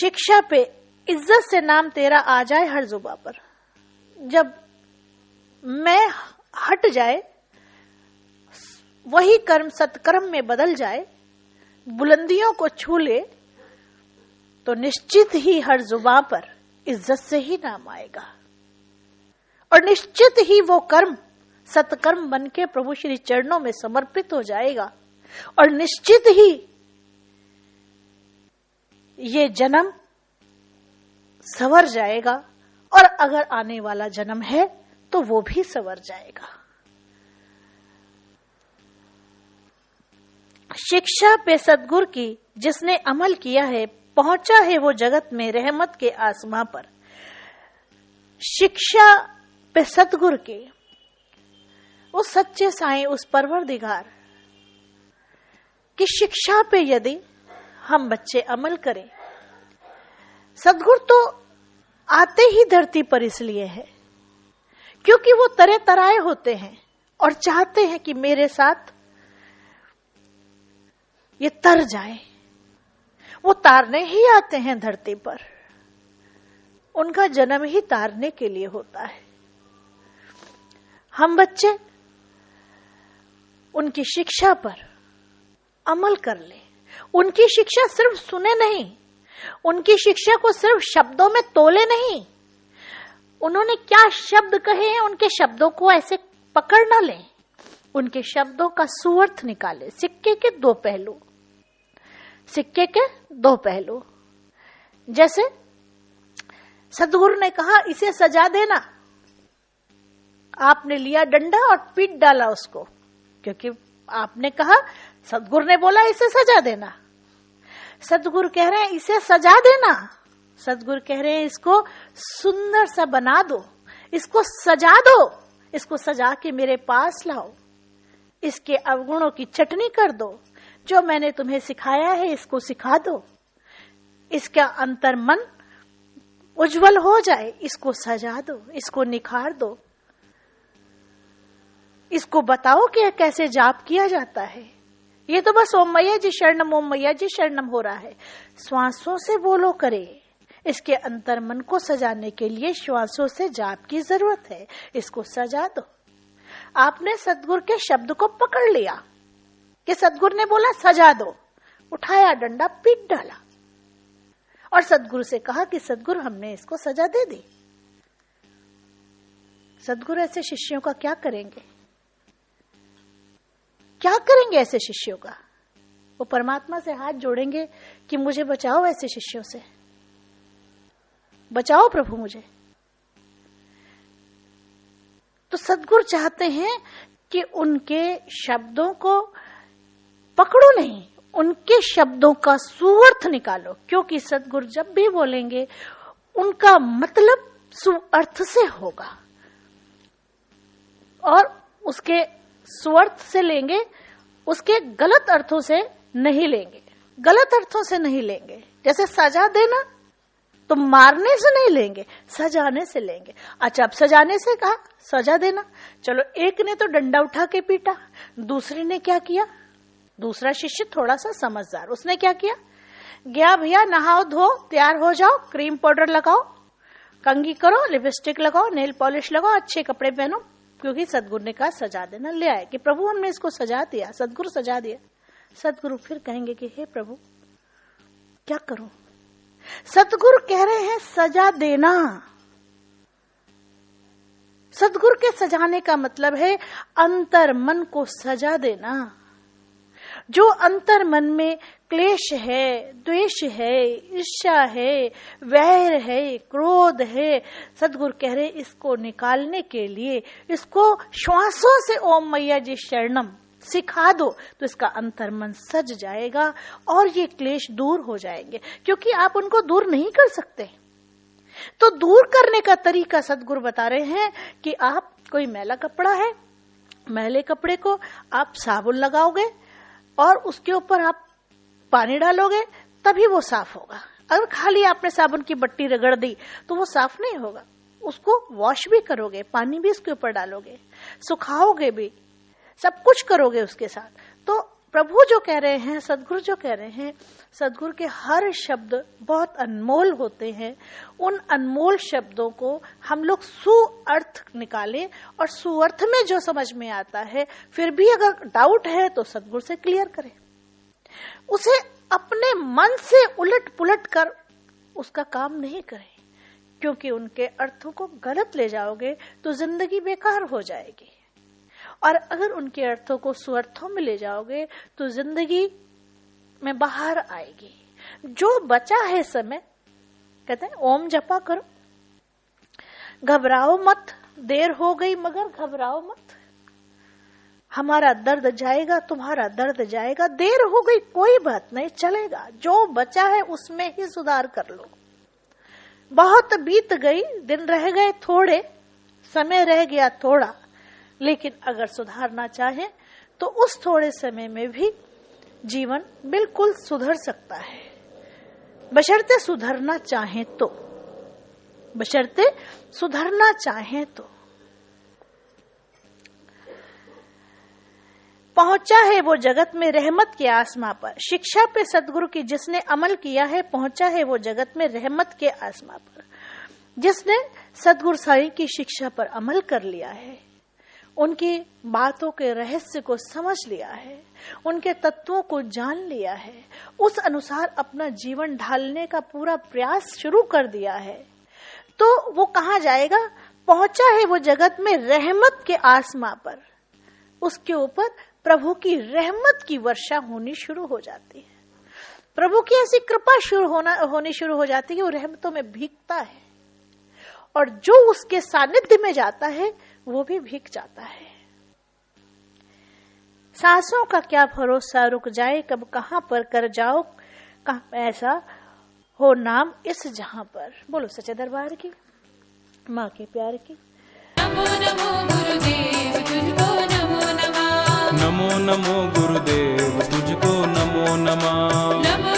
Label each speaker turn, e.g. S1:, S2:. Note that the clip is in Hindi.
S1: शिक्षा पे इज्जत से नाम तेरा आ जाए हर जुबां पर। जब मैं हट जाए, वही कर्म सत्कर्म में बदल जाए, बुलंदियों को छू ले, तो निश्चित ही हर जुबां पर इज्जत से ही नाम आएगा और निश्चित ही वो कर्म सत्कर्म बन के प्रभु श्री चरणों में समर्पित हो जाएगा और निश्चित ही ये जन्म संवर जाएगा और अगर आने वाला जन्म है तो वो भी संवर जाएगा। शिक्षा पे सद्गुरु की जिसने अमल किया है, पहुंचा है वो जगत में रहमत के आसमां पर। शिक्षा पे सद्गुरु के उस सच्चे साईं, उस परवरदिगार की शिक्षा पे यदि हम बच्चे अमल करें, सद्गुरु तो आते ही धरती पर इसलिए है क्योंकि वो तरह तराए होते हैं और चाहते हैं कि मेरे साथ ये तर जाए। वो तारने ही आते हैं धरती पर, उनका जन्म ही तारने के लिए होता है। हम बच्चे उनकी शिक्षा पर अमल कर ले। उनकी शिक्षा सिर्फ सुने नहीं, उनकी शिक्षा को सिर्फ शब्दों में तोले नहीं। उन्होंने क्या शब्द कहे हैं, उनके शब्दों को ऐसे पकड़ ना लें, उनके शब्दों का सुअर्थ निकाले। सिक्के के दो पहलू, सिक्के के दो पहलू। जैसे सद्गुरु ने कहा इसे सजा देना, आपने लिया डंडा और पीट डाला उसको, क्योंकि आपने कहा, सद्गुरु ने बोला इसे सजा देना। सद्गुरु कह रहे हैं इसे सजा देना, सद्गुरु कह रहे हैं इसको सुंदर सा बना दो, इसको सजा दो, इसको सजा के मेरे पास लाओ, इसके अवगुणों की चटनी कर दो, जो मैंने तुम्हें सिखाया है इसको सिखा दो, इसका अंतर मन उज्जवल हो जाए, इसको सजा दो, इसको निखार दो, इसको बताओ कि कैसे जाप किया जाता है। ये तो बस ओम मैया जी शरणम, ओम मैया जी शरणम हो रहा है। श्वासों से बोलो करे, इसके अंतर मन को सजाने के लिए श्वासों से जाप की जरूरत है, इसको सजा दो। आपने सद्गुरु के शब्द को पकड़ लिया कि सद्गुरु ने बोला सजा दो, उठाया डंडा पीट डाला और सद्गुरु से कहा कि सद्गुरु हमने इसको सजा दे दी। सद्गुरु ऐसे शिष्यों का क्या करेंगे? क्या करेंगे ऐसे शिष्यों का? वो परमात्मा से हाथ जोड़ेंगे कि मुझे बचाओ ऐसे शिष्यों से, बचाओ प्रभु मुझे। तो सद्गुरु चाहते हैं कि उनके शब्दों को पकड़ो नहीं, उनके शब्दों का सुअर्थ निकालो, क्योंकि सद्गुरु जब भी बोलेंगे उनका मतलब सुअर्थ से होगा और उसके सुअर्थ से लेंगे, उसके गलत अर्थों से नहीं लेंगे, गलत अर्थों से नहीं लेंगे। जैसे सजा देना तो मारने से नहीं लेंगे, सजाने से लेंगे। अच्छा, अब सजाने से कहा सजा देना, चलो एक ने तो डंडा उठा के पीटा, दूसरे ने क्या किया? दूसरा शिष्य थोड़ा सा समझदार, उसने क्या किया? गया भैया नहाओ धो तैयार हो जाओ, क्रीम पाउडर लगाओ, कंघी करो, लिपस्टिक लगाओ, नेल पॉलिश लगाओ, अच्छे कपड़े पहनो, क्योंकि सद्गुरु ने कहा सजा देना। ले आए कि प्रभु हमने इसको सजा दिया, सद्गुरु सजा दिया। सद्गुरु फिर कहेंगे कि हे प्रभु क्या करूं? सद्गुरु कह रहे हैं सजा देना। सद्गुरु के सजाने का मतलब है अंतर मन को सजा देना। जो अंतर मन में क्लेश है, द्वेष है, ईर्ष्या है, वैर है, क्रोध है, सद्गुरु कह रहे इसको निकालने के लिए इसको श्वासों से ओम मैया जी शरणम सिखा दो, तो इसका अंतर मन सज जाएगा और ये क्लेश दूर हो जाएंगे, क्योंकि आप उनको दूर नहीं कर सकते। तो दूर करने का तरीका सद्गुरु बता रहे हैं कि आप कोई मैला कपड़ा है, मैले कपड़े को आप साबुन लगाओगे और उसके ऊपर आप पानी डालोगे तभी वो साफ होगा। अगर खाली आपने साबुन की बट्टी रगड़ दी तो वो साफ नहीं होगा। उसको वॉश भी करोगे, पानी भी उसके ऊपर डालोगे, सुखाओगे भी, सब कुछ करोगे उसके साथ, तो प्रभु जो कह रहे हैं, सदगुरु जो कह रहे हैं, सदगुरु के हर शब्द बहुत अनमोल होते हैं। उन अनमोल शब्दों को हम लोग सुअर्थ निकालें और सुअर्थ में जो समझ में आता है, फिर भी अगर डाउट है तो सदगुरु से क्लियर करें। उसे अपने मन से उलट पुलट कर उसका काम नहीं करें, क्योंकि उनके अर्थों को गलत ले जाओगे तो जिंदगी बेकार हो जाएगी। और अगर उनके अर्थों को सुअर्थों में ले जाओगे तो जिंदगी में बाहर आएगी। जो बचा है समय, कहते हैं ओम जपा करो, घबराओ मत, देर हो गई मगर घबराओ मत। हमारा दर्द जाएगा, तुम्हारा दर्द जाएगा, देर हो गई कोई बात नहीं, चलेगा। जो बचा है उसमें ही सुधार कर लो। बहुत बीत गई, दिन रह गए थोड़े, समय रह गया थोड़ा, लेकिन अगर सुधारना चाहे तो उस थोड़े समय में भी जीवन बिल्कुल सुधर सकता है, बशर्ते सुधरना चाहे तो, बशर्ते सुधरना चाहे तो। पहुंचा है वो जगत में रहमत के आसमां पर, शिक्षा पे सदगुरु की जिसने अमल किया है, पहुंचा है वो जगत में रहमत के आसमां पर। जिसने सदगुरु साईं की शिक्षा पर अमल कर लिया है, उनकी बातों के रहस्य को समझ लिया है, उनके तत्वों को जान लिया है, उस अनुसार अपना जीवन ढालने का पूरा प्रयास शुरू कर दिया है, तो वो कहाँ जाएगा? पहुंचा है वो जगत में रहमत के आसमां पर। उसके ऊपर प्रभु की रहमत की वर्षा होनी शुरू हो जाती है। प्रभु की ऐसी कृपा होनी शुरू हो जाती है कि वो रहमतों में भीगता है, और जो उसके सानिध्य में जाता है वो भी भीग जाता है। सांसों का क्या भरोसा, रुक जाए कब कहां पर कर जाओ, कहां ऐसा हो नाम इस जहां पर। बोलो सच्चे दरबार की, माँ के प्यार की।
S2: नमो नमो गुरुदेव तुझको नमो नमः।
S3: नमो नमो गुरुदेव तुझको नमो नमः।
S2: नमो